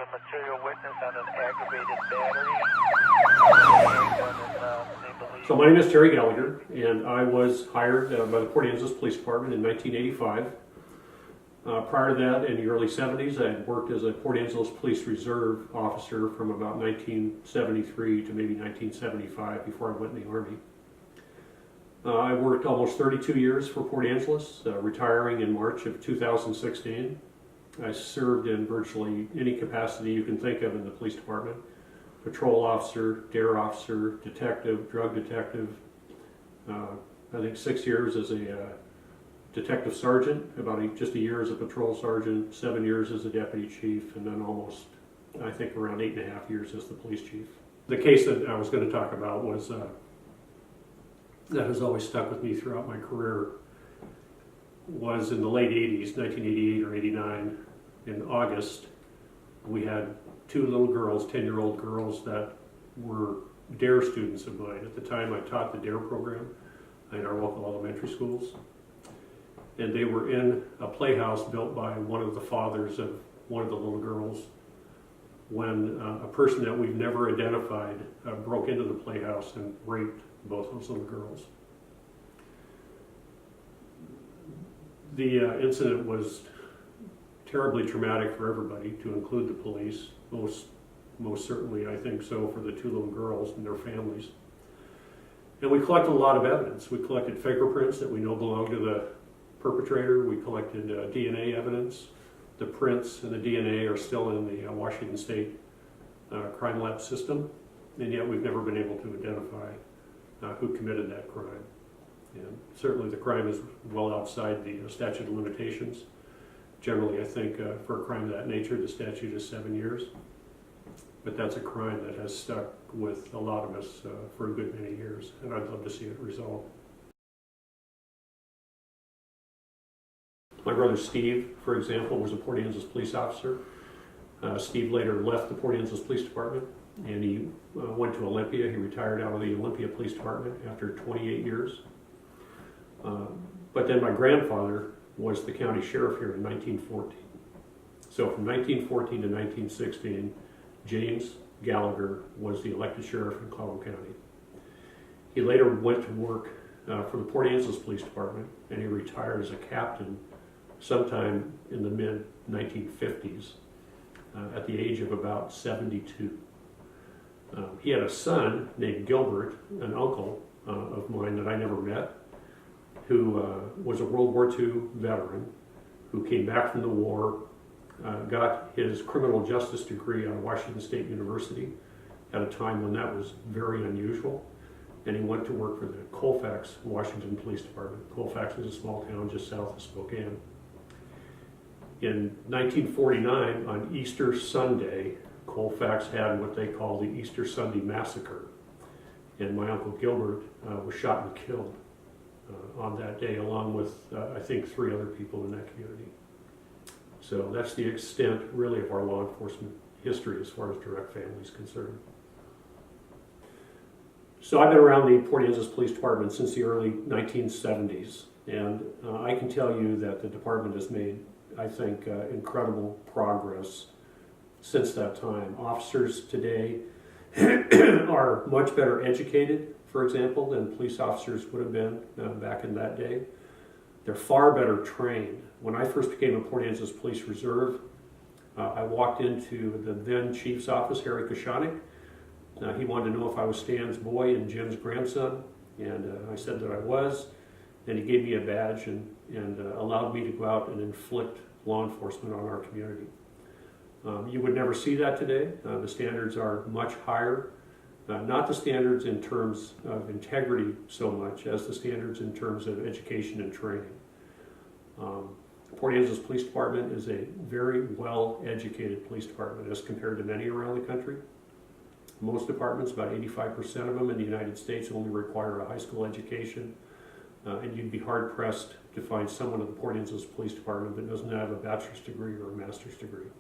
a material witness on an aggravated battery. So my name is Terry Gallagher, and I was hired by the Port Angeles Police Department in 1985. Prior to that, in the early 70s, I had worked as a Port Angeles Police Reserve officer from about 1973 to maybe 1975 before I went in the Army. I worked almost 32 years for Port Angeles, retiring in March of 2016. I served in virtually any capacity you can think of in the police department. Patrol officer, dare officer, detective, drug detective. I think 6 years as a detective sergeant, just a year as a patrol sergeant, 7 years as a deputy chief, and then almost, I think, around 8.5 years as the police chief. The case that I was going to talk about was that has always stuck with me throughout my career. Was in the late 80s, 1988 or 89, in August. We had two little girls, 10-year-old girls, that were DARE students of mine. At the time, I taught the DARE program in our local elementary schools. And they were in a playhouse built by one of the fathers of one of the little girls when a person that we've never identified broke into the playhouse and raped both those little girls. The incident was terribly traumatic for everybody, to include the police, most certainly, I think so, for the two little girls and their families. And we collected a lot of evidence. We collected fingerprints that we know belonged to the perpetrator. We collected DNA evidence. The prints and the DNA are still in the Washington State crime lab system, and yet we've never been able to identify who committed that crime. And certainly the crime is well outside the statute of limitations. Generally, I think for a crime of that nature, the statute is 7 years. But that's a crime that has stuck with a lot of us for a good many years, and I'd love to see it resolved. My brother Steve, for example, was a Port Angeles police officer. Steve later left the Port Angeles Police Department, and he went to Olympia. He retired out of the Olympia Police Department after 28 years. But then my grandfather was the county sheriff here in 1914. So from 1914 to 1916, James Gallagher was the elected sheriff in Clallam County. He later went to work for the Port Angeles Police Department, and he retired as a captain sometime in the mid-1950s at the age of about 72. He had a son named Gilbert, an uncle of mine that I never met, who was a World War II veteran, who came back from the war, got his criminal justice degree out of Washington State University at a time when that was very unusual, and he went to work for the Colfax, Washington Police Department. Colfax is a small town just south of Spokane. In 1949, on Easter Sunday, Colfax had what they call the Easter Sunday Massacre, and my Uncle Gilbert was shot and killed on that day, along with, I think, 3 other people in that community. So that's the extent, really, of our law enforcement history as far as direct family is concerned. So I've been around the Port Angeles Police Department since the early 1970s, and I can tell you that the department has made, I think, incredible progress since that time. Officers today are much better educated, for example, than police officers would have been back in that day. They're far better trained. When I first became a Port Angeles Police Reserve, I walked into the then chief's office, Harry Koshanik. He wanted to know if I was Stan's boy and Jim's grandson, and I said that I was. Then he gave me a badge and allowed me to go out and inflict law enforcement on our community. You would never see that today. The standards are much higher. Not the standards in terms of integrity so much as the standards in terms of education and training. The Port Angeles Police Department is a very well-educated police department as compared to many around the country. Most departments, about 85% of them in the United States, only require a high school education, and you'd be hard-pressed to find someone in the Port Angeles Police Department that doesn't have a bachelor's degree or a master's degree.